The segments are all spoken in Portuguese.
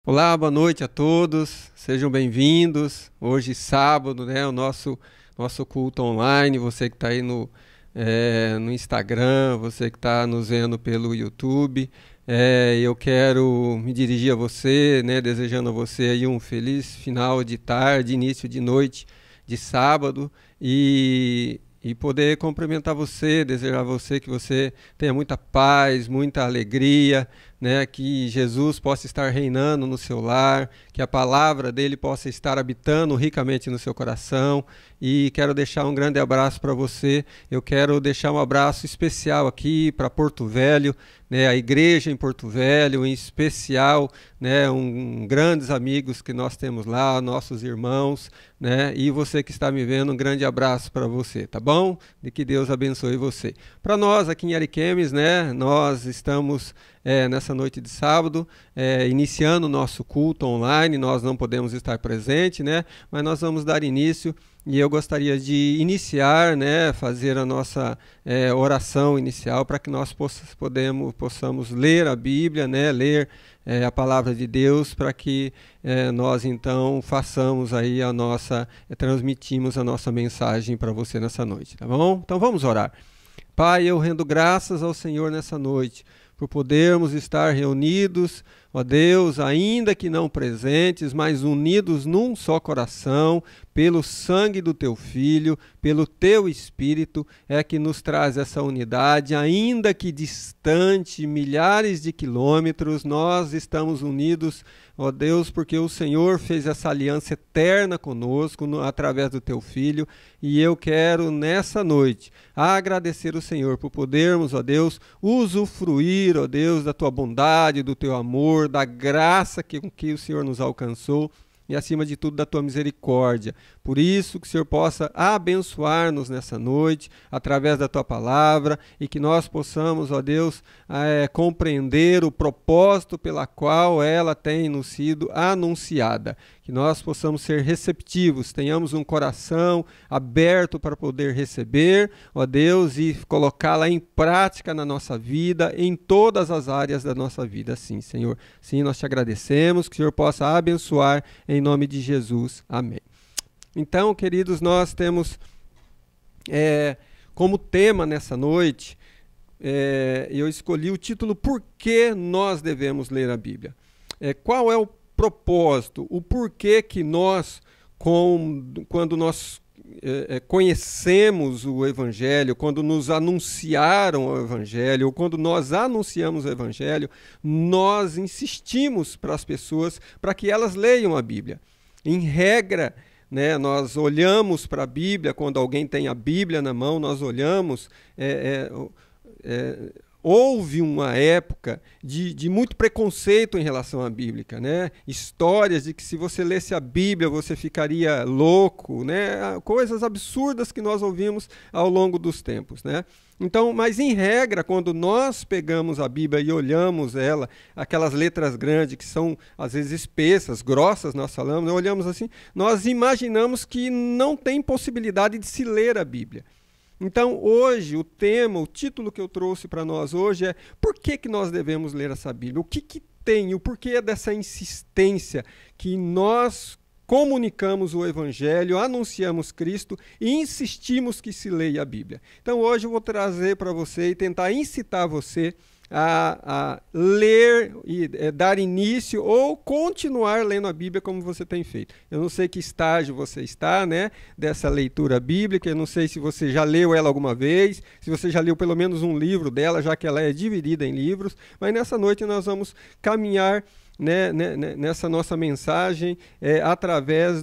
Olá, boa noite a todos, sejam bem-vindos. Hoje, sábado, né, o nosso culto online. Você que está aí no Instagram, você que está nos vendo pelo YouTube. Eu quero me dirigir a você, né, desejando a você aí um feliz final de tarde, início de noite de sábado e poder cumprimentar você, desejar a você que você tenha muita paz, muita alegria, né, que Jesus possa estar reinando no seu lar, que a palavra dele possa estar habitando ricamente no seu coração. E quero deixar um grande abraço para você. Eu quero deixar um abraço especial aqui para Porto Velho, né, a igreja em Porto Velho, em especial, né, grandes amigos que nós temos lá, nossos irmãos, né, e você que está me vendo, um grande abraço para você, tá bom? De que Deus abençoe você. Para nós aqui em Ariquemes, né, nós estamos nessa noite de sábado, iniciando o nosso culto online. Nós não podemos estar presentes, né, mas nós vamos dar início. E eu gostaria de iniciar, né, fazer a nossa oração inicial para que nós possamos ler a Bíblia, né, ler a palavra de Deus, para que nós então façamos aí transmitimos a nossa mensagem para você nessa noite, tá bom? Então vamos orar. Pai, eu rendo graças ao Senhor nessa noite, por podermos estar reunidos, ó Deus, ainda que não presentes, mas unidos num só coração, pelo sangue do Teu Filho, pelo Teu Espírito, é que nos traz essa unidade, ainda que distante, milhares de quilômetros, nós estamos unidos, ó Deus, porque o Senhor fez essa aliança eterna conosco, através do Teu Filho, e eu quero nessa noite agradecer o Senhor por podermos, ó Deus, usufruir, ó Deus, da Tua bondade, do Teu amor, da graça com que o Senhor nos alcançou, e acima de tudo da Tua misericórdia. Por isso que o Senhor possa abençoar-nos nessa noite, através da Tua palavra, e que nós possamos, ó Deus, compreender o propósito pela qual ela tem nos sido anunciada. Que nós possamos ser receptivos, tenhamos um coração aberto para poder receber, ó Deus, e colocá-la em prática na nossa vida, em todas as áreas da nossa vida. Sim, Senhor. Sim, nós te agradecemos, que o Senhor possa abençoar em nome de Jesus. Amém. Então, queridos, nós temos como tema nessa noite, eu escolhi o título Por que nós devemos ler a Bíblia? Qual é o propósito, o porquê que nós, quando nós conhecemos o Evangelho, quando nos anunciaram o Evangelho, ou quando nós anunciamos o Evangelho, nós insistimos para as pessoas para que elas leiam a Bíblia. Em regra, né, nós olhamos para a Bíblia, quando alguém tem a Bíblia na mão, nós olhamos, houve uma época de muito preconceito em relação à Bíblia, né? Histórias de que se você lesse a Bíblia você ficaria louco, né? Coisas absurdas que nós ouvimos ao longo dos tempos, né? Então, mas em regra, quando nós pegamos a Bíblia e olhamos ela, aquelas letras grandes que são às vezes espessas, grossas, nós falamos, nós olhamos assim, nós imaginamos que não tem possibilidade de se ler a Bíblia. Então, hoje, o título que eu trouxe para nós hoje é Por que nós devemos ler essa Bíblia? O que tem, o porquê dessa insistência que nós comunicamos o Evangelho, anunciamos Cristo e insistimos que se leia a Bíblia. Então, hoje eu vou trazer para você e tentar incitar você a ler e dar início ou continuar lendo a Bíblia como você tem feito. Eu não sei que estágio você está, né, dessa leitura bíblica, eu não sei se você já leu ela alguma vez, se você já leu pelo menos um livro dela, já que ela é dividida em livros, mas nessa noite nós vamos caminhar, né, nessa nossa mensagem através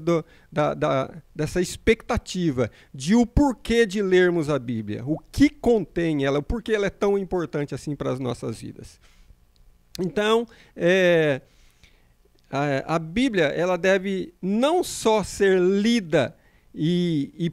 dessa expectativa de o porquê de lermos a Bíblia, o que contém ela, o porquê ela é tão importante assim para as nossas vidas. Então, a Bíblia ela deve não só ser lida e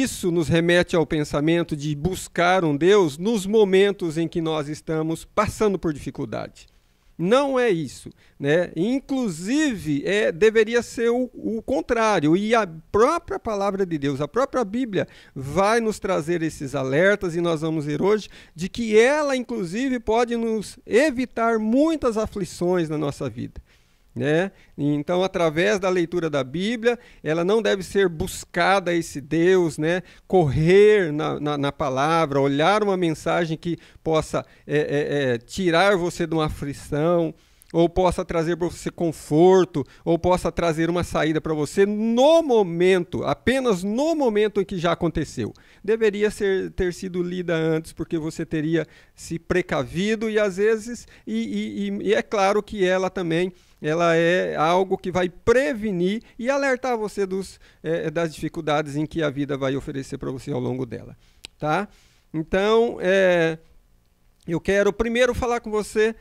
isso nos remete ao pensamento de buscar um Deus nos momentos em que nós estamos passando por dificuldade. Não é isso, né? Inclusive, deveria ser o contrário. E a própria palavra de Deus, a própria Bíblia, vai nos trazer esses alertas, e nós vamos ver hoje de que ela, inclusive, pode nos evitar muitas aflições na nossa vida. né? Então, através da leitura da Bíblia, ela não deve ser buscada esse Deus, né? Correr na palavra, olhar uma mensagem que possa tirar você de uma aflição, ou possa trazer para você conforto, ou possa trazer uma saída para você no momento, apenas no momento em que já aconteceu. Deveria ter sido lida antes, porque você teria se precavido e às vezes, e é claro que ela também, ela é algo que vai prevenir e alertar você das dificuldades em que a vida vai oferecer para você ao longo dela, tá? Então, eu quero primeiro falar com você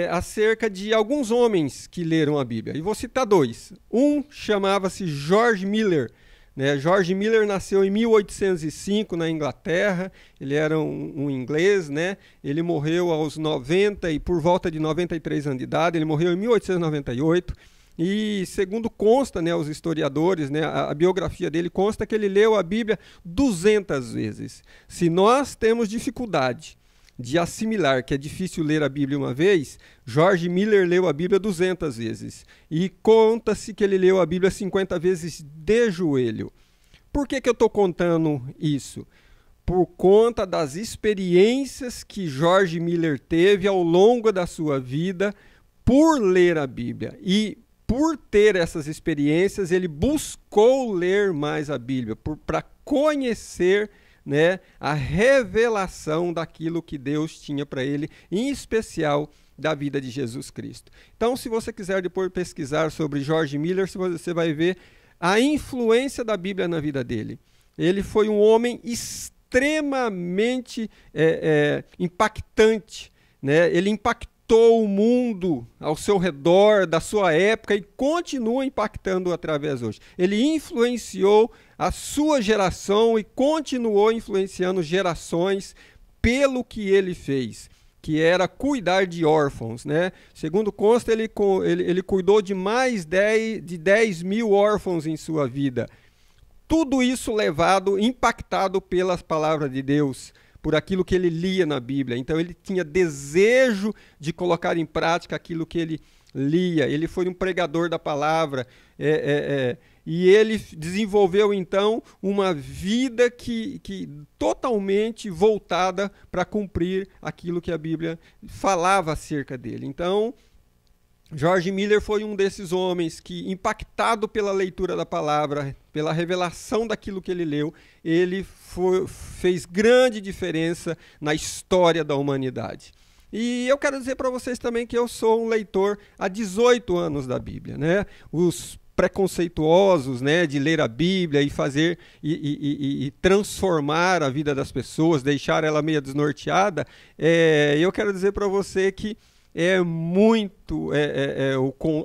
acerca de alguns homens que leram a Bíblia. E vou citar dois. Um chamava-se George Miller. Né? George Miller nasceu em 1805 na Inglaterra. Ele era um inglês. Né? Ele morreu aos 90 e por volta de 93 anos de idade. Ele morreu em 1898. E segundo consta, né, os historiadores, né, a biografia dele consta que ele leu a Bíblia 200 vezes. Se nós temos dificuldade de assimilar que é difícil ler a Bíblia uma vez, George Miller leu a Bíblia 200 vezes. E conta-se que ele leu a Bíblia 50 vezes de joelho. Por que eu estou contando isso? Por conta das experiências que George Miller teve ao longo da sua vida por ler a Bíblia. E por ter essas experiências, ele buscou ler mais a Bíblia, para conhecer, né, a revelação daquilo que Deus tinha para ele, em especial da vida de Jesus Cristo. Então, se você quiser depois pesquisar sobre George Miller, você vai ver a influência da Bíblia na vida dele. Ele foi um homem extremamente impactante, né? Ele impactou o mundo ao seu redor, da sua época, e continua impactando através hoje. Ele influenciou a sua geração e continuou influenciando gerações pelo que ele fez, que era cuidar de órfãos, né? Segundo consta, ele cuidou de mais de 10 mil órfãos em sua vida. Tudo isso impactado pelas palavras de Deus, por aquilo que ele lia na Bíblia. Então ele tinha desejo de colocar em prática aquilo que ele lia. Ele foi um pregador da palavra, e ele desenvolveu então uma vida que totalmente voltada para cumprir aquilo que a Bíblia falava acerca dele. Então, George Miller foi um desses homens que, impactado pela leitura da palavra, pela revelação daquilo que ele leu, ele fez grande diferença na história da humanidade. E eu quero dizer para vocês também que eu sou um leitor há 18 anos da Bíblia, né? Os preconceituosos, né, de ler a Bíblia e fazer e transformar a vida das pessoas, deixar ela meio desnorteada, eu quero dizer para você que é muito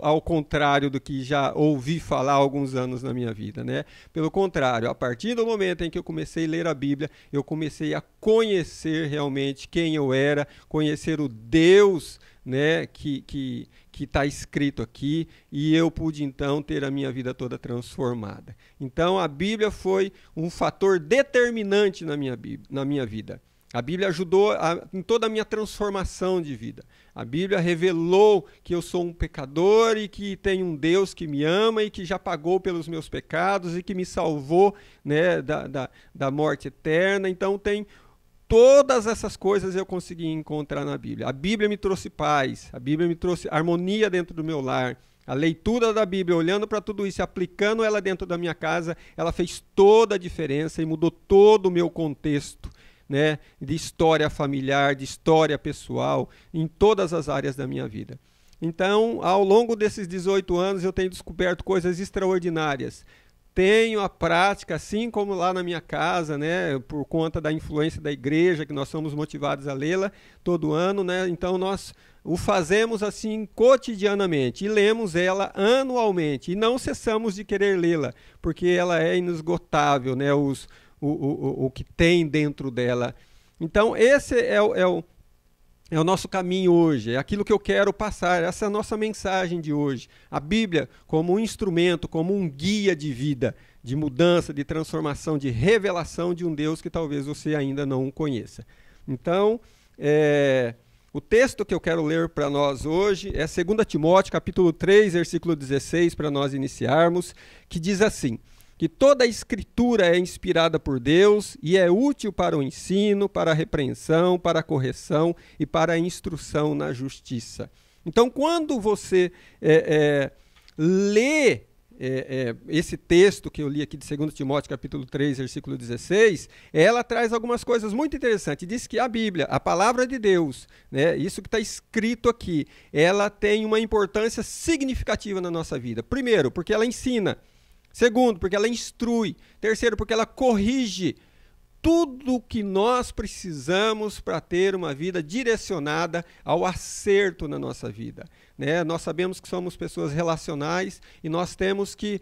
ao contrário do que já ouvi falar há alguns anos na minha vida, né? Pelo contrário, a partir do momento em que eu comecei a ler a Bíblia, eu comecei a conhecer realmente quem eu era, conhecer o Deus, né, que está escrito aqui, e eu pude então ter a minha vida toda transformada. Então a Bíblia foi um fator determinante na minha vida. A Bíblia ajudou em toda a minha transformação de vida. A Bíblia revelou que eu sou um pecador e que tem um Deus que me ama e que já pagou pelos meus pecados e que me salvou, né, da morte eterna. Então tem todas essas coisas eu consegui encontrar na Bíblia. A Bíblia me trouxe paz, a Bíblia me trouxe harmonia dentro do meu lar. A leitura da Bíblia, olhando para tudo isso, aplicando ela dentro da minha casa, ela fez toda a diferença e mudou todo o meu contexto, né, de história familiar, de história pessoal, em todas as áreas da minha vida. Então, ao longo desses 18 anos, eu tenho descoberto coisas extraordinárias. Tenho a prática, assim como lá na minha casa, né, por conta da influência da igreja, que nós somos motivados a lê-la todo ano, né, então nós o fazemos assim cotidianamente e lemos ela anualmente e não cessamos de querer lê-la, porque ela é inesgotável, né, o que tem dentro dela. Então esse é o nosso caminho hoje, é aquilo que eu quero passar, essa é a nossa mensagem de hoje. A Bíblia como um instrumento, como um guia de vida, de mudança, de transformação, de revelação de um Deus que talvez você ainda não conheça. Então, O texto que eu quero ler para nós hoje é 2 Timóteo, capítulo 3, versículo 16, para nós iniciarmos, que diz assim: que toda a escritura é inspirada por Deus e é útil para o ensino, para a repreensão, para a correção e para a instrução na justiça. Então, quando você lê esse texto que eu li aqui de 2 Timóteo, capítulo 3, versículo 16, ela traz algumas coisas muito interessantes. Diz que a Bíblia, a palavra de Deus, né, isso que está escrito aqui, ela tem uma importância significativa na nossa vida. Primeiro, porque ela ensina. Segundo, porque ela instrui. Terceiro, porque ela corrige tudo o que nós precisamos para ter uma vida direcionada ao acerto na nossa vida. Né? Nós sabemos que somos pessoas relacionais e nós temos que,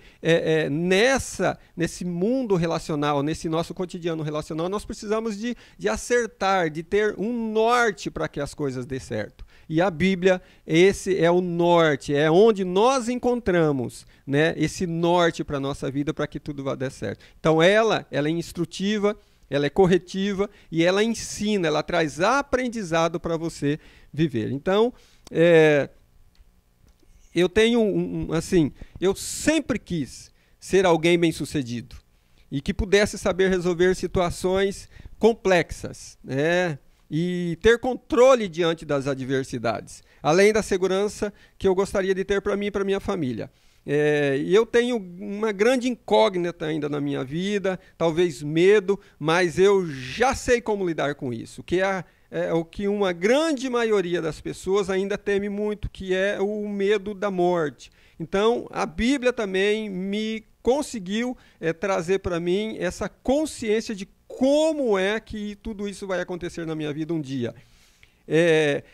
nesse mundo relacional, nesse nosso cotidiano relacional, nós precisamos de acertar, de ter um norte para que as coisas dêem certo. E a Bíblia, esse é o norte, é onde nós encontramos, né, esse norte para a nossa vida, para que tudo vá dar certo. Então ela é instrutiva, ela é corretiva e ela ensina, ela traz aprendizado para você viver. Então, eu tenho eu sempre quis ser alguém bem-sucedido e que pudesse saber resolver situações complexas, né? E ter controle diante das adversidades, além da segurança que eu gostaria de ter para mim e para minha família. E eu tenho uma grande incógnita ainda na minha vida, talvez medo, mas eu já sei como lidar com isso, que é o que uma grande maioria das pessoas ainda teme muito, que é o medo da morte. Então, a Bíblia também me conseguiu trazer para mim essa consciência de como é que tudo isso vai acontecer na minha vida um dia.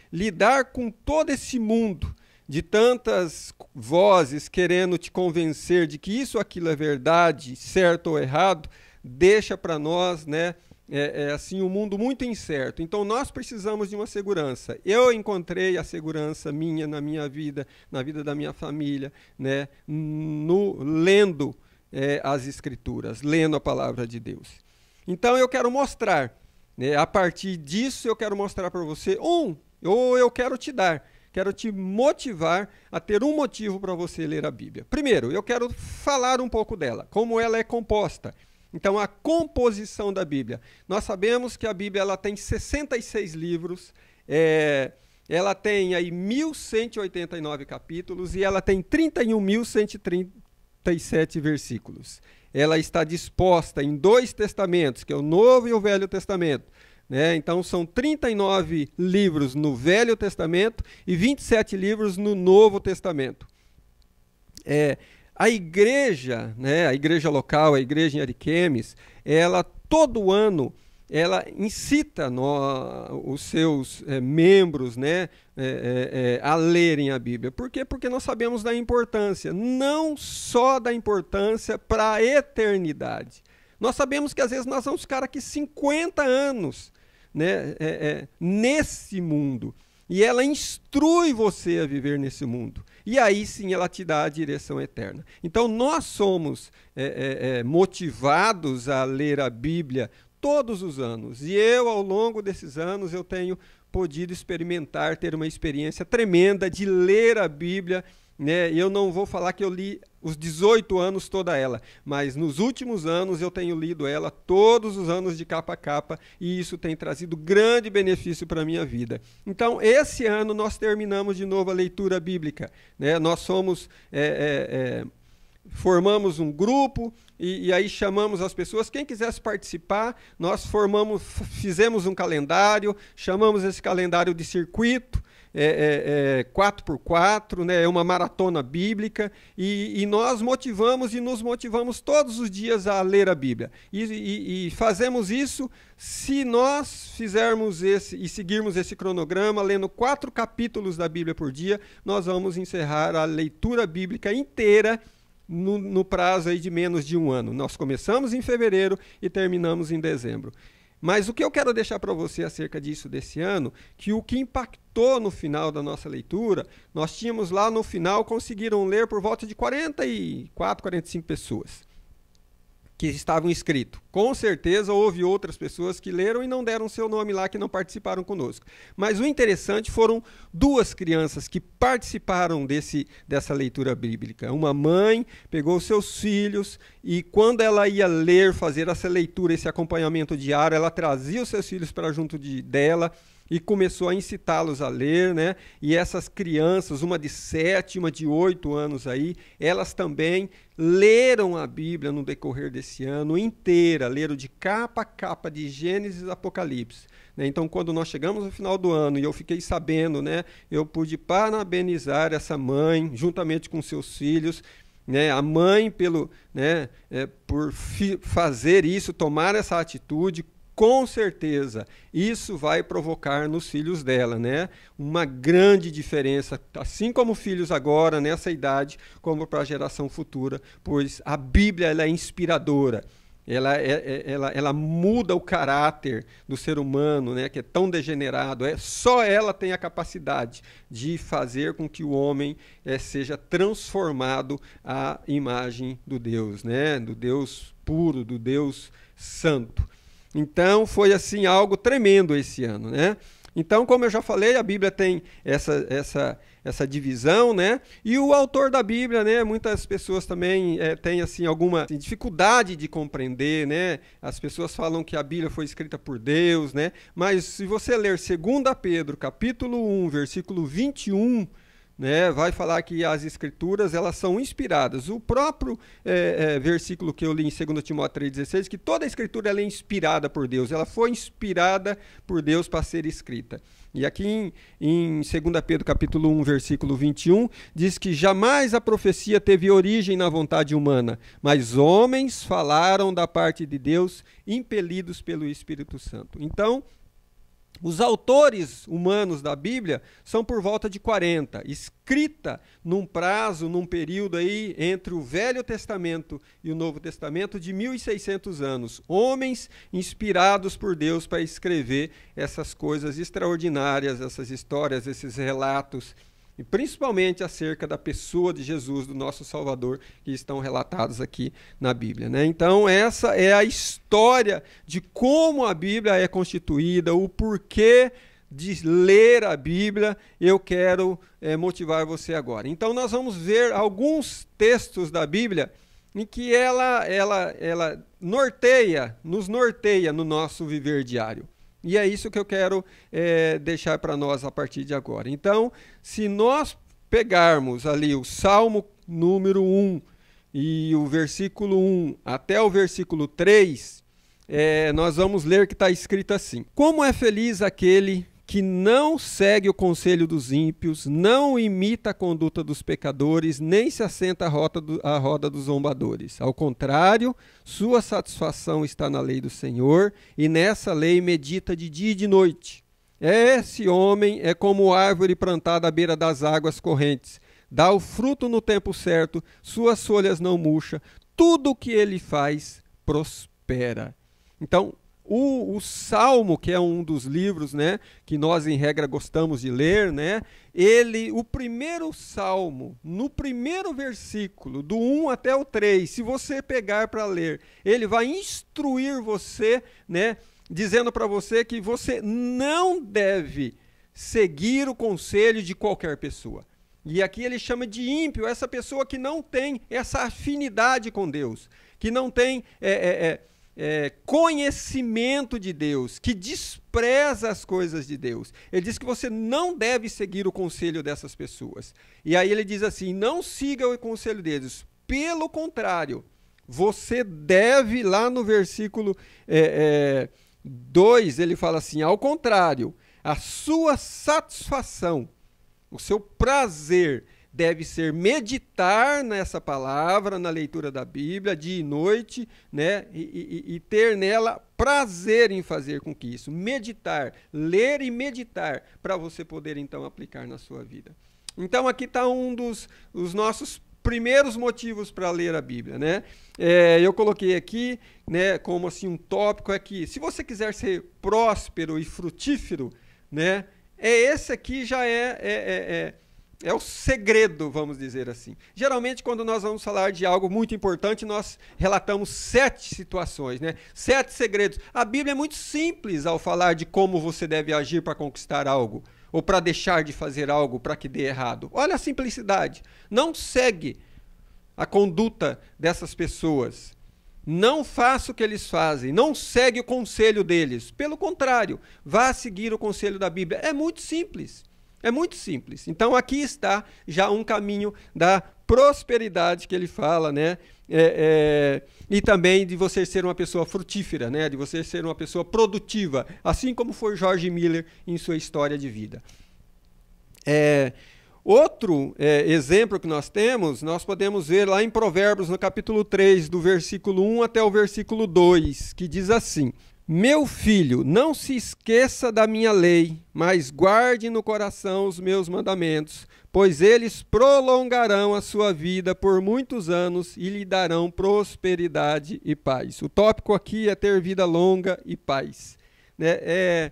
Lidar com todo esse mundo de tantas vozes querendo te convencer de que isso ou aquilo é verdade, certo ou errado, deixa para nós, né, assim, um mundo muito incerto. Então nós precisamos de uma segurança. Eu encontrei a segurança minha na minha vida, na vida da minha família, né, lendo as Escrituras, lendo a palavra de Deus. Então eu quero mostrar, né, a partir disso eu quero mostrar para você, ou eu quero te motivar a ter um motivo para você ler a Bíblia. Primeiro, eu quero falar um pouco dela, como ela é composta. Então, a composição da Bíblia. Nós sabemos que a Bíblia ela tem 66 livros, ela tem aí 1.189 capítulos e ela tem 31.137 versículos. Ela está disposta em 2 testamentos, que é o Novo e o Velho Testamento. Né? Então são 39 livros no Velho Testamento e 27 livros no Novo Testamento. A igreja, né, a igreja local, a igreja em Ariquemes, ela todo ano ela incita os seus membros, né, a lerem a Bíblia. Por quê? Porque nós sabemos da importância, não só da importância para a eternidade. Nós sabemos que às vezes nós vamos ficar aqui 50 anos, né, nesse mundo. E ela instrui você a viver nesse mundo. E aí sim ela te dá a direção eterna. Então nós somos motivados a ler a Bíblia todos os anos. E eu, ao longo desses anos, eu tenho podido experimentar, ter uma experiência tremenda de ler a Bíblia. Né? Eu não vou falar que eu li os 18 anos toda ela, mas nos últimos anos eu tenho lido ela todos os anos de capa a capa e isso tem trazido grande benefício para a minha vida. Então, esse ano nós terminamos de novo a leitura bíblica. Né? Nós formamos um grupo e aí chamamos as pessoas, quem quisesse participar, nós fizemos um calendário, chamamos esse calendário de circuito, 4x4, né, é uma maratona bíblica, e nós nos motivamos todos os dias a ler a Bíblia. E fazemos isso se nós fizermos e seguirmos esse cronograma, lendo 4 capítulos da Bíblia por dia, nós vamos encerrar a leitura bíblica inteira no prazo aí de menos de um ano. Nós começamos em fevereiro e terminamos em dezembro. Mas o que eu quero deixar para você acerca disso desse ano, que o que impactou no final da nossa leitura, nós tínhamos lá no final, conseguiram ler por volta de 44, 45 pessoas que estavam inscritos. Com certeza houve outras pessoas que leram e não deram seu nome lá, que não participaram conosco. Mas o interessante foram duas crianças que participaram dessa leitura bíblica. Uma mãe pegou seus filhos e quando ela ia ler, fazer essa leitura, esse acompanhamento diário, ela trazia os seus filhos para junto dela e começou a incitá-los a ler, né? E essas crianças, uma de 7, uma de 8 anos aí, elas também leram a Bíblia no decorrer desse ano inteira, leram de capa a capa, de Gênesis a Apocalipse. Né? Então, quando nós chegamos no final do ano e eu fiquei sabendo, né? Eu pude parabenizar essa mãe, juntamente com seus filhos, né, a mãe por fazer isso, tomar essa atitude. Com certeza, isso vai provocar nos filhos dela, né, uma grande diferença, assim como filhos agora, nessa idade, como para a geração futura, pois a Bíblia ela é inspiradora, ela muda o caráter do ser humano, né, que é tão degenerado. Só ela tem a capacidade de fazer com que o homem seja transformado à imagem do Deus, né, do Deus puro, do Deus santo. Então, foi assim algo tremendo esse ano, né? Então, como eu já falei, a Bíblia tem essa divisão, né? E o autor da Bíblia, né? Muitas pessoas também têm assim alguma dificuldade de compreender, né? As pessoas falam que a Bíblia foi escrita por Deus, né? Mas se você ler 2 Pedro, capítulo 1, versículo 21, né, vai falar que as escrituras elas são inspiradas. O próprio versículo que eu li em 2 Timóteo 3,16, que toda a escritura ela é inspirada por Deus, ela foi inspirada por Deus para ser escrita. E aqui em 2 Pedro capítulo 1, versículo 21, diz que jamais a profecia teve origem na vontade humana, mas homens falaram da parte de Deus, impelidos pelo Espírito Santo. Então, os autores humanos da Bíblia são por volta de 40, escrita num prazo, num período aí entre o Velho Testamento e o Novo Testamento de 1.600 anos. Homens inspirados por Deus para escrever essas coisas extraordinárias, essas histórias, esses relatos, e principalmente acerca da pessoa de Jesus, do nosso Salvador, que estão relatados aqui na Bíblia, né? Então, essa é a história de como a Bíblia é constituída, o porquê de ler a Bíblia. Eu quero motivar você agora. Então, nós vamos ver alguns textos da Bíblia em que ela nos norteia no nosso viver diário. E é isso que eu quero deixar para nós a partir de agora. Então, se nós pegarmos ali o Salmo número 1 e o versículo 1 até o versículo 3, nós vamos ler que está escrito assim: Como é feliz aquele que não segue o conselho dos ímpios, não imita a conduta dos pecadores, nem se assenta à roda dos zombadores. Ao contrário, sua satisfação está na lei do Senhor, e nessa lei medita de dia e de noite. Esse homem é como árvore plantada à beira das águas correntes. Dá o fruto no tempo certo, suas folhas não murcham, tudo o que ele faz prospera. Então, o Salmo, que é um dos livros, né, que nós em regra gostamos de ler, né, o primeiro Salmo, no primeiro versículo, do 1 até o 3, se você pegar para ler, ele vai instruir você, né, dizendo para você que você não deve seguir o conselho de qualquer pessoa. E aqui ele chama de ímpio essa pessoa que não tem essa afinidade com Deus, que não tem conhecimento de Deus, que despreza as coisas de Deus. Ele diz que você não deve seguir o conselho dessas pessoas. E aí ele diz assim: não siga o conselho deles. Pelo contrário, você deve, lá no versículo 2, ele fala assim: ao contrário, a sua satisfação, o seu prazer deve ser meditar nessa palavra, na leitura da Bíblia, dia e noite, né? E ter nela prazer em fazer com que isso, meditar, ler e meditar, para você poder então aplicar na sua vida. Então aqui está um dos nossos primeiros motivos para ler a Bíblia, né? Eu coloquei aqui, né, como assim um tópico, é que se você quiser ser próspero e frutífero, né, esse aqui já É o segredo, vamos dizer assim. Geralmente, quando nós vamos falar de algo muito importante, nós relatamos 7 situações, né? 7 segredos. A Bíblia é muito simples ao falar de como você deve agir para conquistar algo, ou para deixar de fazer algo para que dê errado. Olha a simplicidade. Não segue a conduta dessas pessoas. Não faça o que eles fazem. Não segue o conselho deles. Pelo contrário, vá seguir o conselho da Bíblia. É muito simples. É muito simples. Então aqui está já um caminho da prosperidade que ele fala, né? E também de você ser uma pessoa frutífera, né? De você ser uma pessoa produtiva, assim como foi George Miller em sua história de vida. Outro exemplo que nós temos, nós podemos ver lá em Provérbios, no capítulo 3, do versículo 1 até o versículo 2, que diz assim: Meu filho, não se esqueça da minha lei, mas guarde no coração os meus mandamentos, pois eles prolongarão a sua vida por muitos anos e lhe darão prosperidade e paz. O tópico aqui é ter vida longa e paz, né?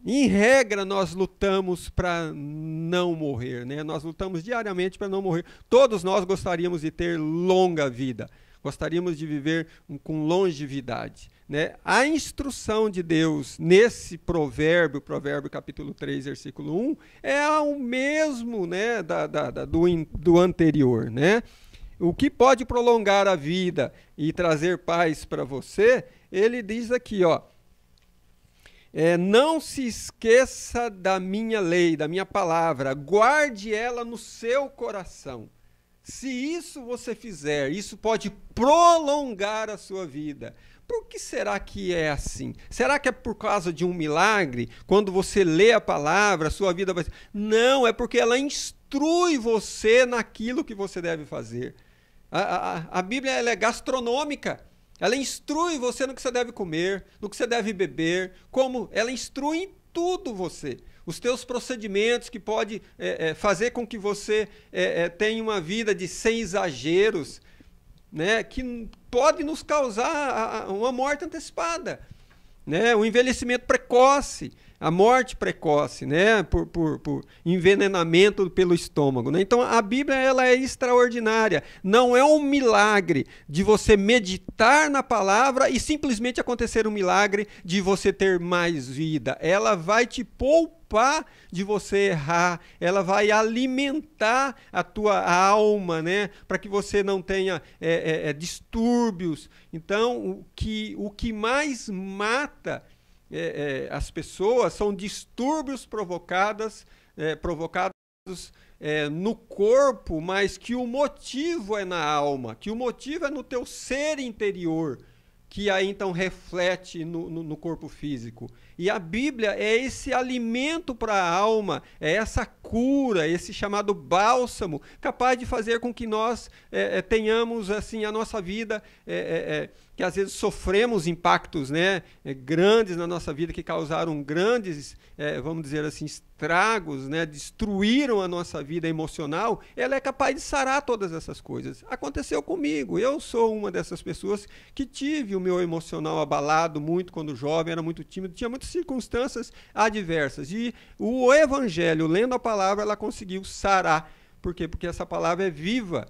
Em regra, nós lutamos para não morrer, né? Nós lutamos diariamente para não morrer. Todos nós gostaríamos de ter longa vida, gostaríamos de viver com longevidade, né? A instrução de Deus nesse provérbio capítulo 3, versículo 1, é o mesmo, né, do anterior, né? O que pode prolongar a vida e trazer paz para você, ele diz aqui, ó, não se esqueça da minha lei, da minha palavra, guarde ela no seu coração. Se isso você fizer, isso pode prolongar a sua vida. Por que será que é assim? Será que é por causa de um milagre? Quando você lê a palavra, a sua vida vai... Não, é porque ela instrui você naquilo que você deve fazer. A Bíblia, ela é gastronômica. Ela instrui você no que você deve comer, no que você deve beber, como ela instrui em tudo você. Os teus procedimentos que pode fazer com que você tenha uma vida sem exageros, né, que pode nos causar uma morte antecipada, né, um envelhecimento precoce, a morte precoce, né, por envenenamento pelo estômago, né? Então a Bíblia, ela é extraordinária. Não é um milagre de você meditar na palavra e simplesmente acontecer um milagre de você ter mais vida. Ela vai te poupar de você errar, ela vai alimentar a tua alma, né, para que você não tenha distúrbios. Então o que mais mata as pessoas são distúrbios provocados no corpo, mas que o motivo é na alma, que o motivo é no teu ser interior, que aí então reflete no corpo físico. E a Bíblia é esse alimento para a alma, é essa cura, esse chamado bálsamo, capaz de fazer com que nós tenhamos assim a nossa vida, que às vezes sofremos impactos, né, grandes na nossa vida, que causaram grandes, vamos dizer assim, estragos, né, destruíram a nossa vida emocional. Ela é capaz de sarar todas essas coisas. Aconteceu comigo, eu sou uma dessas pessoas que tive o meu emocional abalado muito quando jovem, era muito tímido, tinha muitas circunstâncias adversas, e o Evangelho, lendo a palavra, ela conseguiu sarar. Por quê? Porque essa palavra é viva.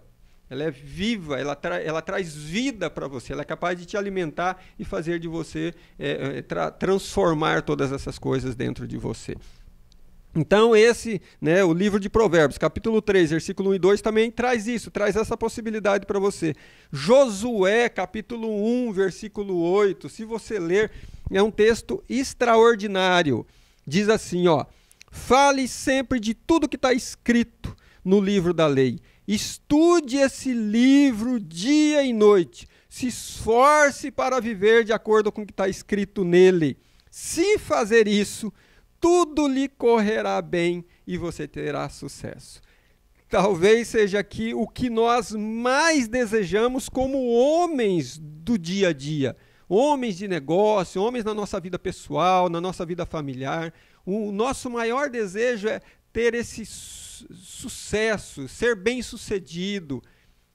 Ela é viva, ela traz vida para você, ela é capaz de te alimentar e fazer de você, transformar todas essas coisas dentro de você. Então esse, né, o livro de Provérbios, capítulo 3, versículo 1 e 2, também traz isso, traz essa possibilidade para você. Josué, capítulo 1, versículo 8, se você ler, é um texto extraordinário. Diz assim, ó: fale sempre de tudo que está escrito no livro da lei. Estude esse livro dia e noite. Se esforce para viver de acordo com o que está escrito nele. Se fazer isso, tudo lhe correrá bem e você terá sucesso. Talvez seja aqui o que nós mais desejamos como homens do dia a dia. Homens de negócio, homens na nossa vida pessoal, na nossa vida familiar. O nosso maior desejo é ter esse sucesso, ser bem-sucedido,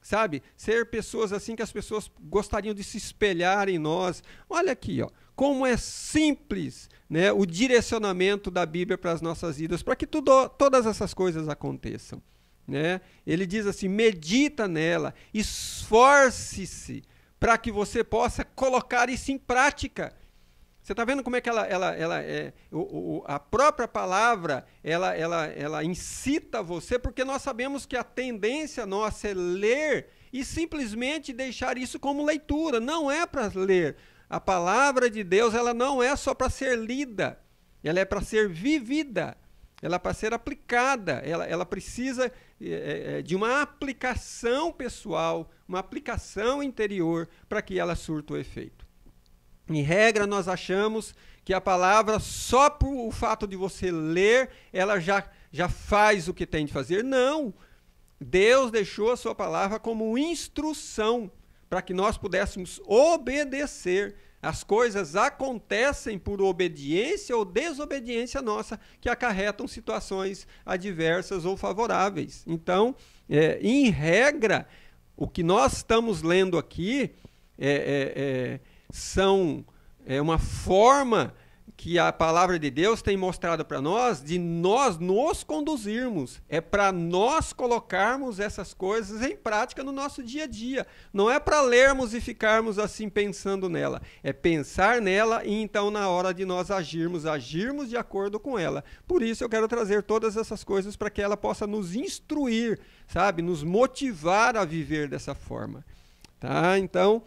sabe? Ser pessoas assim que as pessoas gostariam de se espelhar em nós. Olha aqui, ó. como é simples, né, o direcionamento da Bíblia para as nossas vidas, para que todas essas coisas aconteçam. Né? Ele diz assim, medita nela, esforce-se para que você possa colocar isso em prática. Você está vendo como é que a própria palavra, ela incita você, porque nós sabemos que a tendência nossa é ler e simplesmente deixar isso como leitura. Não é para ler. A palavra de Deus, ela não é só para ser lida, ela é para ser vivida, ela é para ser aplicada, ela precisa de uma aplicação pessoal, uma aplicação interior para que ela surta o efeito. Em regra, nós achamos que a palavra, só por o fato de você ler, ela já faz o que tem de fazer. Não! Deus deixou a sua palavra como instrução para que nós pudéssemos obedecer. As coisas acontecem por obediência ou desobediência nossa, que acarretam situações adversas ou favoráveis. Então, em regra, o que nós estamos lendo aqui são uma forma que a palavra de Deus tem mostrado para nós de nós nos conduzirmos. É para nós colocarmos essas coisas em prática no nosso dia a dia. Não é para lermos e ficarmos assim pensando nela. É pensar nela e então na hora de nós agirmos de acordo com ela. Por isso eu quero trazer todas essas coisas para que ela possa nos instruir, sabe? Nos motivar a viver dessa forma. Tá? Então,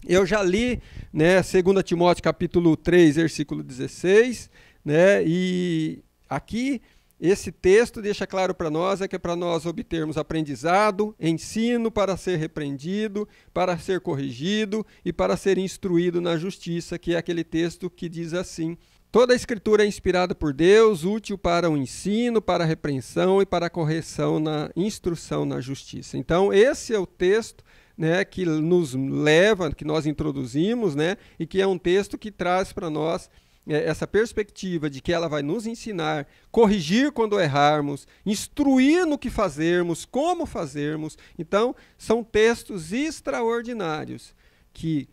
eu já li, né, 2 Timóteo capítulo 3, versículo 16, né, e aqui esse texto deixa claro para nós que é para nós obtermos aprendizado, ensino para ser repreendido, para ser corrigido e para ser instruído na justiça, que é aquele texto que diz assim: toda a escritura é inspirada por Deus, útil para o ensino, para a repreensão e para a correção na instrução na justiça. Então esse é o texto, né, que nos leva, que nós introduzimos, né, e que é um texto que traz para nós essa perspectiva de que ela vai nos ensinar, corrigir quando errarmos, instruir no que fazermos, como fazermos. Então, são textos extraordinários que,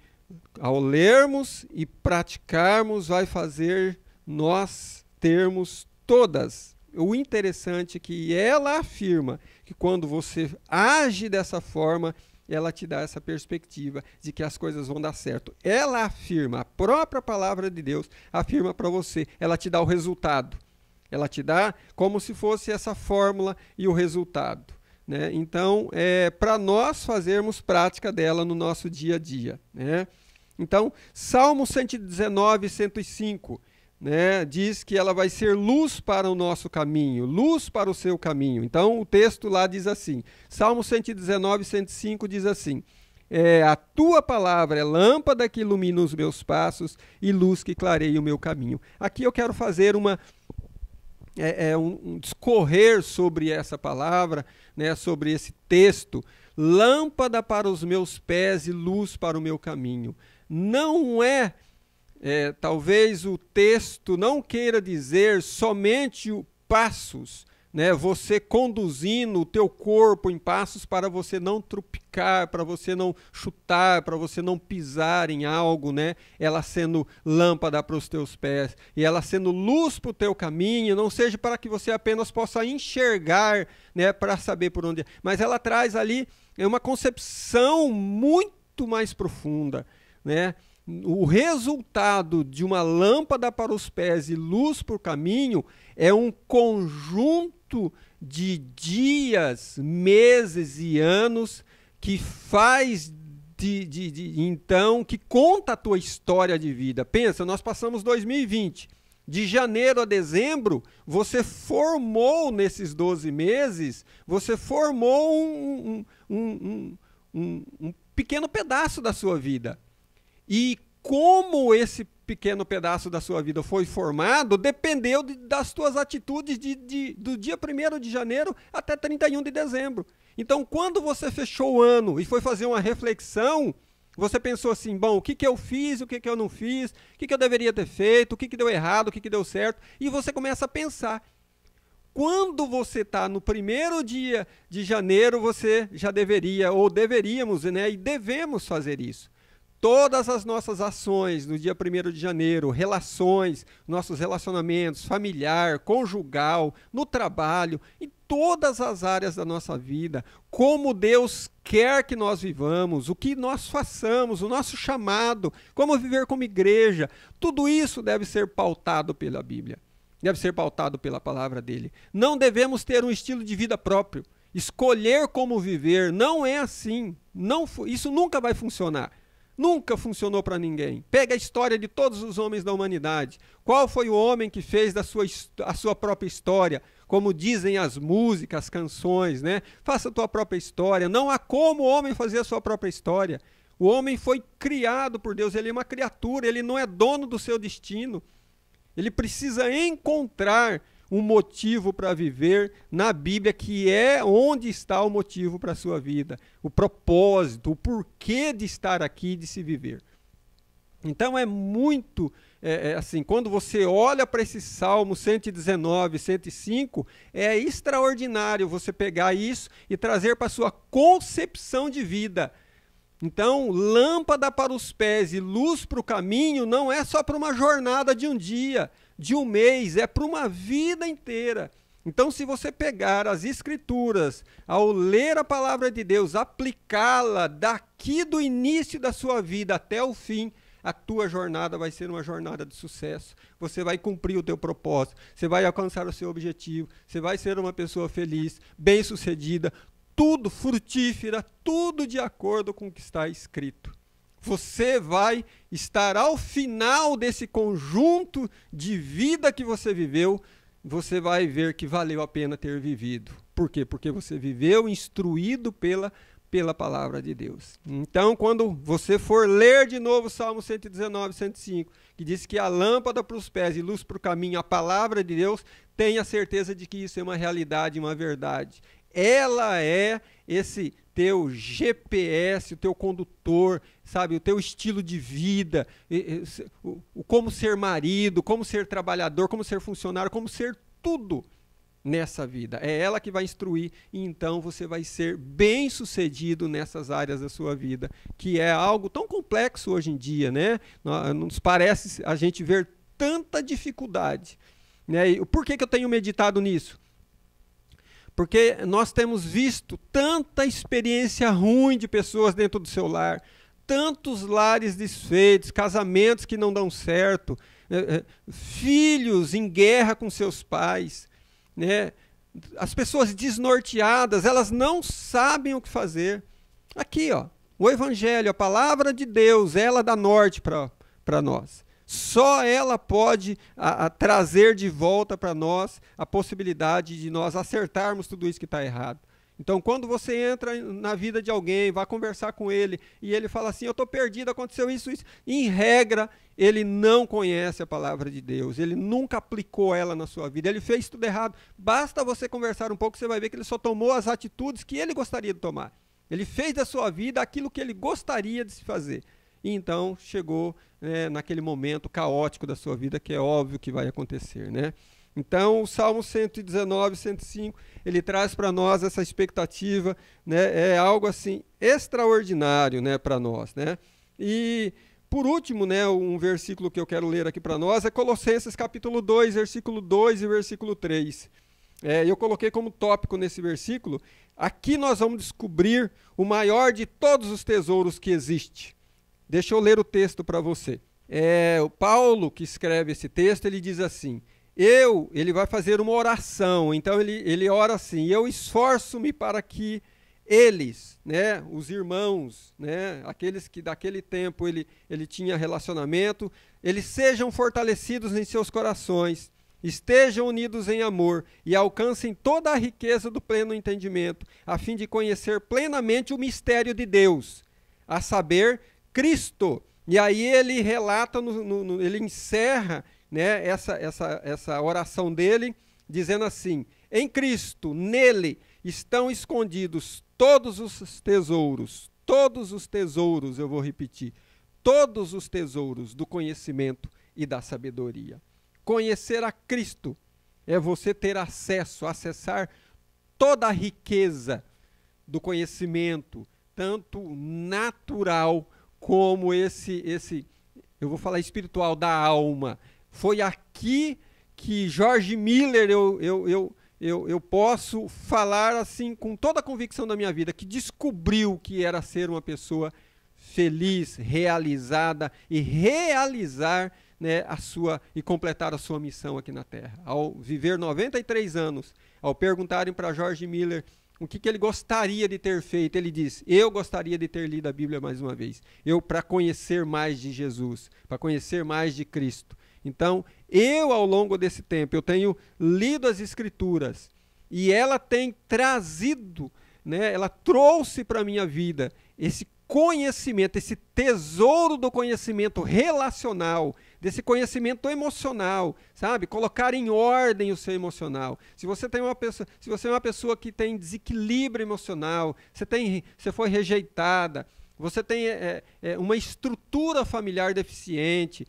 ao lermos e praticarmos, vai fazer nós termos todas. O interessante é que ela afirma que quando você age dessa forma, ela te dá essa perspectiva de que as coisas vão dar certo. Ela afirma, a própria palavra de Deus afirma para você, ela te dá o resultado. Ela te dá como se fosse essa fórmula e o resultado. Né? Então, para nós fazermos prática dela no nosso dia a dia. Né? Então, Salmo 119, 105, né, diz que ela vai ser luz para o nosso caminho, luz para o seu caminho. Então, o texto lá diz assim, Salmo 119, 105 diz assim: a tua palavra é lâmpada que ilumina os meus passos e luz que clareia o meu caminho. Aqui eu quero fazer um discorrer sobre essa palavra, né, sobre esse texto. Lâmpada para os meus pés e luz para o meu caminho. Não talvez o texto não queira dizer somente passos, né? Você conduzindo o teu corpo em passos para você não trupicar, para você não chutar, para você não pisar em algo, né? Ela sendo lâmpada para os teus pés e ela sendo luz para o teu caminho, não seja para que você apenas possa enxergar, né, para saber por onde. Mas ela traz ali uma concepção muito mais profunda, né? O resultado de uma lâmpada para os pés e luz para o caminho é um conjunto de dias, meses e anos que faz então, que conta a tua história de vida. Pensa, nós passamos 2020, de janeiro a dezembro, você formou nesses 12 meses, você formou um pequeno pedaço da sua vida. E como esse pequeno pedaço da sua vida foi formado, dependeu das tuas atitudes do dia 1º de janeiro até 31 de dezembro. Então, quando você fechou o ano e foi fazer uma reflexão, você pensou assim, bom, o que eu fiz, o que eu não fiz, o que eu deveria ter feito, o que deu errado, o que deu certo, e você começa a pensar. Quando você está no 1º dia de janeiro, você já deveria, ou deveríamos, né, e devemos fazer isso. todas as nossas ações no dia 1º de janeiro, relações, nossos relacionamentos familiar, conjugal, no trabalho, em todas as áreas da nossa vida, como Deus quer que nós vivamos, o que nós façamos, o nosso chamado, como viver como igreja, tudo isso deve ser pautado pela Bíblia, deve ser pautado pela palavra dele. Não devemos ter um estilo de vida próprio, escolher como viver, não é assim, isso nunca vai funcionar. Nunca funcionou para ninguém. Pega a história de todos os homens da humanidade. Qual foi o homem que fez a sua própria história? Como dizem as músicas, as canções, né? Faça a tua própria história. Não há como o homem fazer a sua própria história. O homem foi criado por Deus, ele é uma criatura, ele não é dono do seu destino. Ele precisa encontrar um motivo para viver na Bíblia, que é onde está o motivo para a sua vida, o propósito, o porquê de estar aqui, de se viver. Então é muito, assim, quando você olha para esse Salmo 119, 105, é extraordinário você pegar isso e trazer para a sua concepção de vida. Então, lâmpada para os pés e luz para o caminho não é só para uma jornada de um dia, de um mês, é para uma vida inteira. Então, se você pegar as Escrituras, ao ler a palavra de Deus, aplicá-la daqui do início da sua vida até o fim, a tua jornada vai ser uma jornada de sucesso. Você vai cumprir o teu propósito, você vai alcançar o seu objetivo, você vai ser uma pessoa feliz, bem-sucedida, tudo frutífera, tudo de acordo com o que está escrito. Você vai estar ao final desse conjunto de vida que você viveu, você vai ver que valeu a pena ter vivido. Por quê? Porque você viveu instruído pela palavra de Deus. Então, quando você for ler de novo o Salmo 119, 105, que diz que a lâmpada para os pés e luz para o caminho, a palavra de Deus, tenha certeza de que isso é uma realidade, uma verdade. Ela é esse teu GPS, o teu condutor, sabe, o teu estilo de vida, como ser marido, como ser trabalhador, como ser funcionário, como ser tudo nessa vida. É ela que vai instruir e então você vai ser bem-sucedido nessas áreas da sua vida, que é algo tão complexo hoje em dia, né? Nos parece a gente ver tanta dificuldade, né? E por que eu tenho meditado nisso? Porque nós temos visto tanta experiência ruim de pessoas dentro do seu lar, tantos lares desfeitos, casamentos que não dão certo, filhos em guerra com seus pais, né? As pessoas desnorteadas, elas não sabem o que fazer. Aqui, ó, o Evangelho, a palavra de Deus, ela dá norte para nós. Só ela pode trazer de volta para nós a possibilidade de nós acertarmos tudo isso que está errado. Então, quando você entra na vida de alguém, vai conversar com ele, e ele fala assim, eu estou perdido, aconteceu isso, em regra, ele não conhece a palavra de Deus, ele nunca aplicou ela na sua vida, ele fez tudo errado. Basta você conversar um pouco, você vai ver que ele só tomou as atitudes que ele gostaria de tomar. Ele fez da sua vida aquilo que ele gostaria de se fazer. E então chegou naquele momento caótico da sua vida, que é óbvio que vai acontecer, né? Então o Salmo 119, 105, ele traz para nós essa expectativa, né? É algo assim extraordinário, né, para nós, né? E por último, né, um versículo que eu quero ler aqui para nós é Colossenses capítulo 2, versículo 2 e versículo 3. Eu coloquei como tópico nesse versículo, aqui nós vamos descobrir o maior de todos os tesouros que existe. Deixa eu ler o texto para você. O Paulo, que escreve esse texto, ele diz assim, ele vai fazer uma oração, então ele ora assim, eu esforço-me para que eles, né, os irmãos, né, aqueles que daquele tempo ele tinha relacionamento, eles sejam fortalecidos em seus corações, estejam unidos em amor e alcancem toda a riqueza do pleno entendimento, a fim de conhecer plenamente o mistério de Deus, a saber, Cristo. E aí ele relata, ele encerra, né, essa oração dele, dizendo assim, em Cristo, nele, estão escondidos todos os tesouros, eu vou repetir, todos os tesouros do conhecimento e da sabedoria. Conhecer a Cristo é você ter acesso, acessar toda a riqueza do conhecimento, tanto natural como eu vou falar espiritual da alma. Foi aqui que George Miller, eu posso falar assim com toda a convicção da minha vida, que descobriu que era ser uma pessoa feliz, realizada e realizar, né, e completar a sua missão aqui na Terra. Ao viver 93 anos, ao perguntarem para George Miller o que ele gostaria de ter feito, ele diz: eu gostaria de ter lido a Bíblia mais uma vez, para conhecer mais de Jesus, para conhecer mais de Cristo. Então, ao longo desse tempo, eu tenho lido as Escrituras e ela tem trazido, né, ela trouxe para a minha vida esse conhecimento, esse tesouro do conhecimento relacional, desse conhecimento emocional, sabe? Colocar em ordem o seu emocional. Se você é uma pessoa que tem desequilíbrio emocional, você foi rejeitada, você tem uma estrutura familiar deficiente,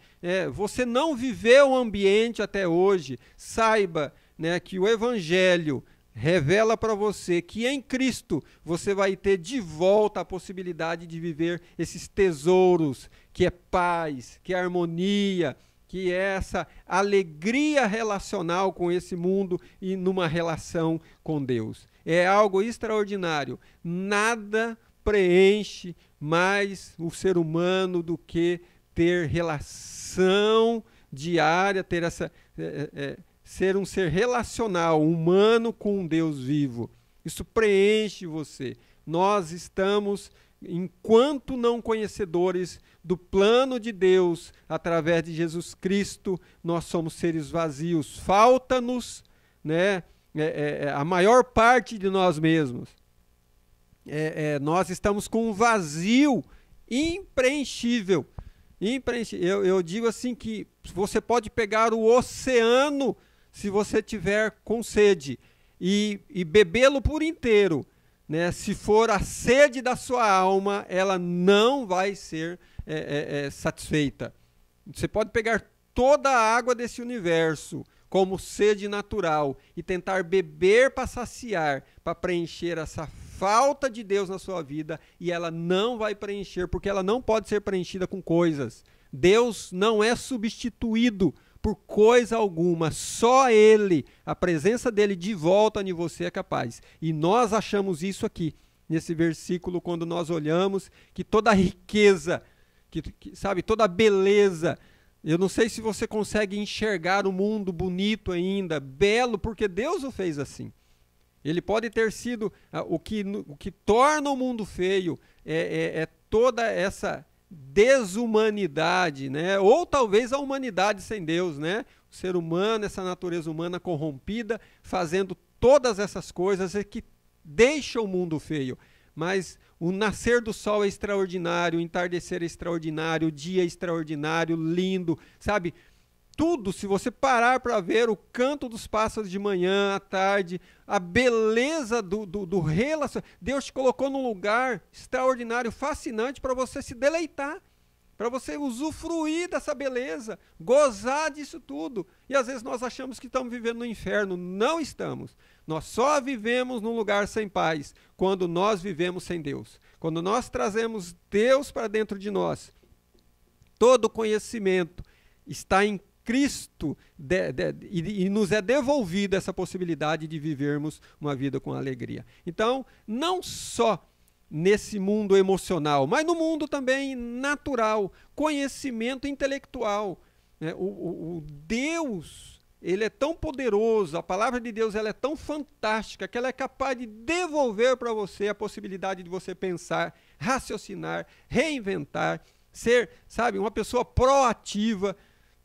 você não viveu um ambiente até hoje, saiba, né, que o Evangelho revela para você que em Cristo você vai ter de volta a possibilidade de viver esses tesouros, que é paz, que é harmonia, que é essa alegria relacional com esse mundo e numa relação com Deus. É algo extraordinário. Nada preenche mais o ser humano do que ter relação diária, ter ser um ser relacional, humano com um Deus vivo. Isso preenche você. Nós estamos, enquanto não conhecedores do plano de Deus, através de Jesus Cristo, nós somos seres vazios. Falta-nos, né, a maior parte de nós mesmos. Nós estamos com um vazio impreenchível. Eu digo assim que você pode pegar o oceano se você tiver com sede e bebê-lo por inteiro, né? Se for a sede da sua alma, ela não vai ser satisfeita. Você pode pegar toda a água desse universo como sede natural e tentar beber para saciar, para preencher essa falta de Deus na sua vida, e ela não vai preencher, porque ela não pode ser preenchida com coisas. Deus não é substituído por coisa alguma, só Ele, a presença dEle de volta em você é capaz. E nós achamos isso aqui, nesse versículo, quando nós olhamos que toda a riqueza, sabe, toda a beleza, eu não sei se você consegue enxergar o mundo bonito ainda, belo, porque Deus o fez assim. Ele pode ter sido o que torna o mundo feio, toda essa desumanidade, né? Ou talvez a humanidade sem Deus, né? O ser humano, essa natureza humana corrompida, fazendo todas essas coisas que deixam o mundo feio. Mas o nascer do sol é extraordinário, o entardecer é extraordinário, o dia é extraordinário, lindo, sabe? Tudo, se você parar para ver o canto dos pássaros de manhã, à tarde, a beleza do relacionamento, Deus te colocou num lugar extraordinário, fascinante para você se deleitar, para você usufruir dessa beleza, gozar disso tudo. E às vezes nós achamos que estamos vivendo no inferno. Não estamos. Nós só vivemos num lugar sem paz quando nós vivemos sem Deus. Quando nós trazemos Deus para dentro de nós, todo conhecimento está em Cristo e nos é devolvida essa possibilidade de vivermos uma vida com alegria. Então, não só nesse mundo emocional, mas no mundo também natural, conhecimento intelectual. Né? O Deus, Ele é tão poderoso, a palavra de Deus ela é tão fantástica, que ela é capaz de devolver para você a possibilidade de você pensar, raciocinar, reinventar, ser, sabe, uma pessoa proativa.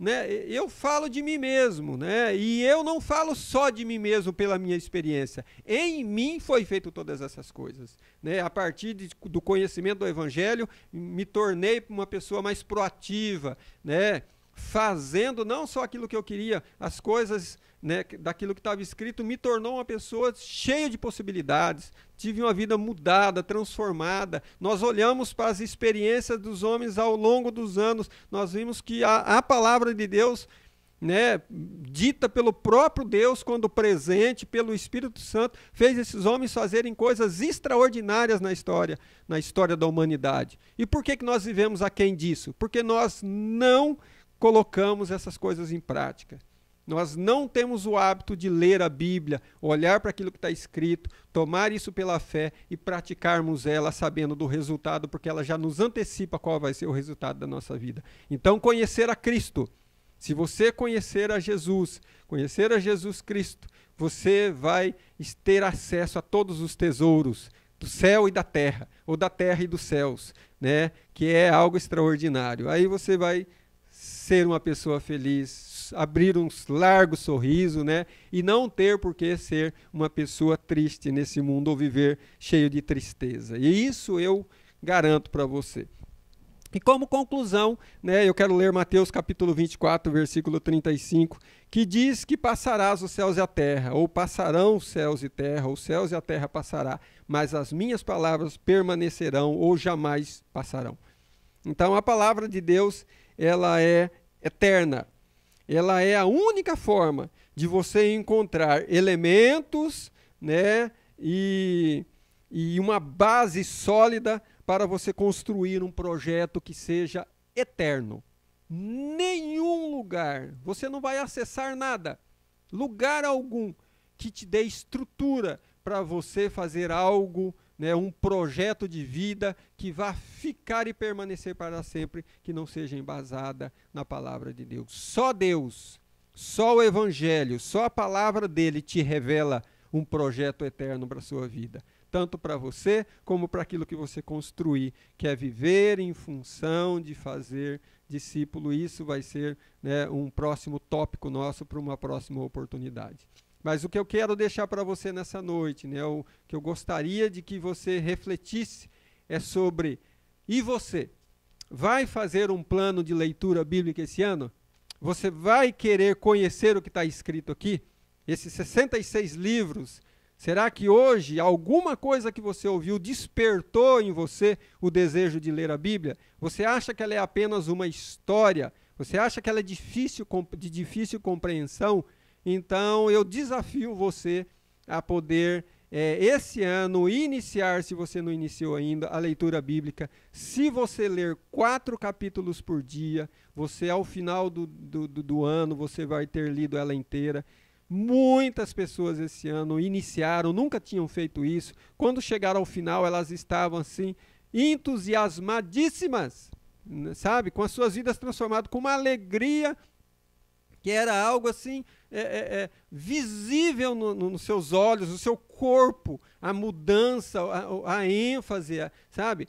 Né? Eu falo de mim mesmo, né? E eu não falo só de mim mesmo pela minha experiência. Em mim foi feito todas essas coisas. Né? A partir do conhecimento do Evangelho, me tornei uma pessoa mais proativa, né? Fazendo não só aquilo que eu queria, as coisas, né, daquilo que estava escrito, me tornou uma pessoa cheia de possibilidades. Tive uma vida mudada, transformada. Nós olhamos para as experiências dos homens ao longo dos anos, nós vimos que a palavra de Deus né, dita pelo próprio Deus quando presente, pelo Espírito Santo, fez esses homens fazerem coisas extraordinárias na história da humanidade. E por que nós vivemos aquém disso? Porque nós não colocamos essas coisas em prática. Nós não temos o hábito de ler a Bíblia, olhar para aquilo que está escrito, tomar isso pela fé e praticarmos ela sabendo do resultado, porque ela já nos antecipa qual vai ser o resultado da nossa vida. Então, conhecer a Cristo. Se você conhecer a Jesus Cristo, você vai ter acesso a todos os tesouros do céu e da terra, ou da terra e dos céus, né? Que é algo extraordinário. Aí você vai ser uma pessoa feliz, abrir um largo sorriso, né? E não ter por que ser uma pessoa triste nesse mundo ou viver cheio de tristeza. E isso eu garanto para você. E como conclusão, né, eu quero ler Mateus capítulo 24, versículo 35, que diz que passarás os céus e a terra, ou passarão os céus e a terra passará, mas as minhas palavras permanecerão ou jamais passarão. Então a palavra de Deus, ela é eterna. Ela é a única forma de você encontrar elementos, né, e uma base sólida para você construir um projeto que seja eterno. Nenhum lugar, você não vai acessar nada, lugar algum que te dê estrutura para você fazer algo, né, um projeto de vida que vá ficar e permanecer para sempre, que não seja embasada na palavra de Deus. Só Deus, só o Evangelho, só a palavra dele te revela um projeto eterno para a sua vida. Tanto para você, como para aquilo que você construir, que é viver em função de fazer discípulo. Isso vai ser, né, um próximo tópico nosso para uma próxima oportunidade. Mas o que eu quero deixar para você nessa noite, né, o que eu gostaria de que você refletisse é sobre, e você? Vai fazer um plano de leitura bíblica esse ano? Você vai querer conhecer o que está escrito aqui? Esses 66 livros. Será que hoje alguma coisa que você ouviu despertou em você o desejo de ler a Bíblia? Você acha que ela é apenas uma história? Você acha que ela é de difícil compreensão? Então eu desafio você a poder, esse ano, iniciar, se você não iniciou ainda, a leitura bíblica. Se você ler 4 capítulos por dia, você ao final do ano você vai ter lido ela inteira. Muitas pessoas esse ano iniciaram, nunca tinham feito isso. Quando chegaram ao final, elas estavam assim, entusiasmadíssimas, sabe? Com as suas vidas transformadas, com uma alegria que era algo assim, visível nos seus olhos, no seu corpo, a mudança, a ênfase, sabe?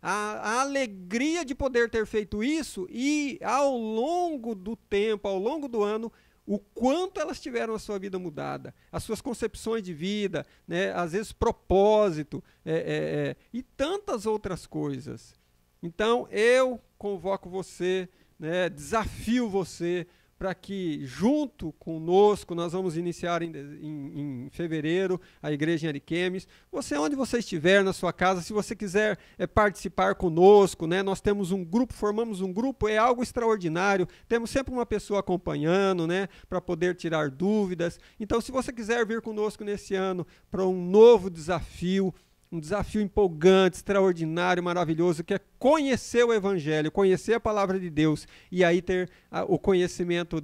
A alegria de poder ter feito isso e ao longo do tempo, ao longo do ano, o quanto elas tiveram a sua vida mudada, as suas concepções de vida, né, às vezes propósito, e tantas outras coisas. Então, eu convoco você, né, desafio você para que, junto conosco, nós vamos iniciar em fevereiro a igreja em Ariquemes. Você, onde você estiver, na sua casa, se você quiser participar conosco, né, nós temos um grupo, formamos um grupo, é algo extraordinário, temos sempre uma pessoa acompanhando, né, para poder tirar dúvidas. Então, se você quiser vir conosco nesse ano para um novo desafio, um desafio empolgante, extraordinário, maravilhoso, que é conhecer o Evangelho, conhecer a palavra de Deus e aí ter o conhecimento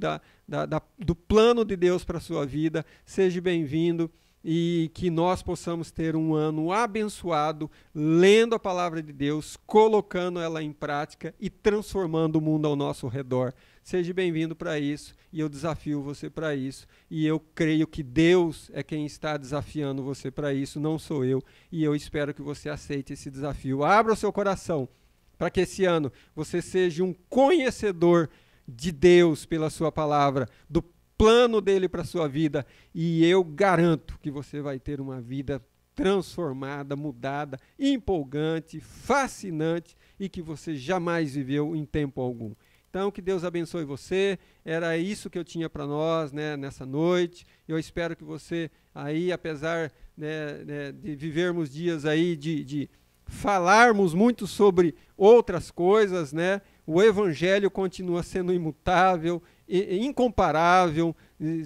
do plano de Deus para a sua vida. Seja bem-vindo e que nós possamos ter um ano abençoado, lendo a palavra de Deus, colocando ela em prática e transformando o mundo ao nosso redor. Seja bem-vindo para isso e eu desafio você para isso. E eu creio que Deus é quem está desafiando você para isso, não sou eu. E eu espero que você aceite esse desafio. Abra o seu coração para que esse ano você seja um conhecedor de Deus pela sua palavra, do plano dele para a sua vida. E eu garanto que você vai ter uma vida transformada, mudada, empolgante, fascinante e que você jamais viveu em tempo algum. Então, que Deus abençoe você. Era isso que eu tinha para nós, né, nessa noite. Eu espero que você aí, apesar, né, de vivermos dias aí de falarmos muito sobre outras coisas, né, o Evangelho continua sendo imutável, incomparável,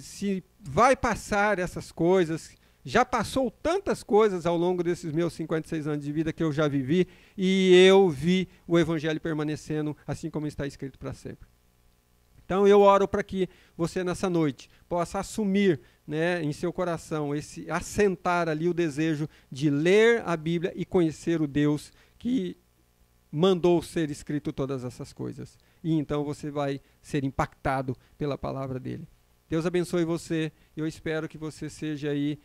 se vai passar essas coisas. Já passou tantas coisas ao longo desses meus 56 anos de vida que eu já vivi, e eu vi o Evangelho permanecendo assim como está escrito para sempre. Então eu oro para que você nessa noite possa assumir, né, em seu coração, assentar ali o desejo de ler a Bíblia e conhecer o Deus que mandou ser escrito todas essas coisas. E então você vai ser impactado pela palavra dele. Deus abençoe você. Eu espero que você seja aí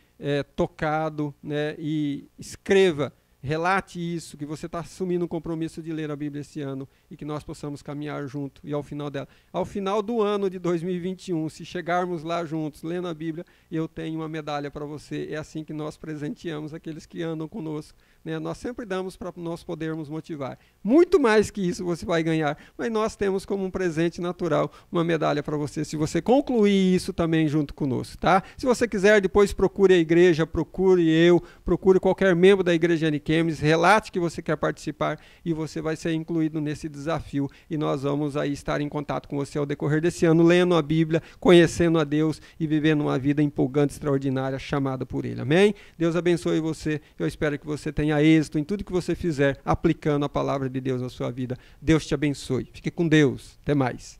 tocado, né, e escreva, relate isso, que você está assumindo um compromisso de ler a Bíblia esse ano e que nós possamos caminhar junto. E ao final do ano de 2021, se chegarmos lá juntos, lendo a Bíblia, eu tenho uma medalha para você. É assim que nós presenteamos aqueles que andam conosco, né? Nós sempre damos para nós podermos motivar. Muito mais que isso você vai ganhar, mas nós temos como um presente natural uma medalha para você, se você concluir isso também junto conosco, tá? Se você quiser, depois procure a igreja, procure qualquer membro da igreja Aniquemes, relate que você quer participar e você vai ser incluído nesse desafio, e nós vamos aí estar em contato com você ao decorrer desse ano, lendo a Bíblia, conhecendo a Deus e vivendo uma vida empolgante, extraordinária, chamada por Ele. Amém? Deus abençoe você. Eu espero que você tenha êxito em tudo que você fizer, aplicando a palavra de Deus na sua vida. Deus te abençoe. Fique com Deus. Até mais.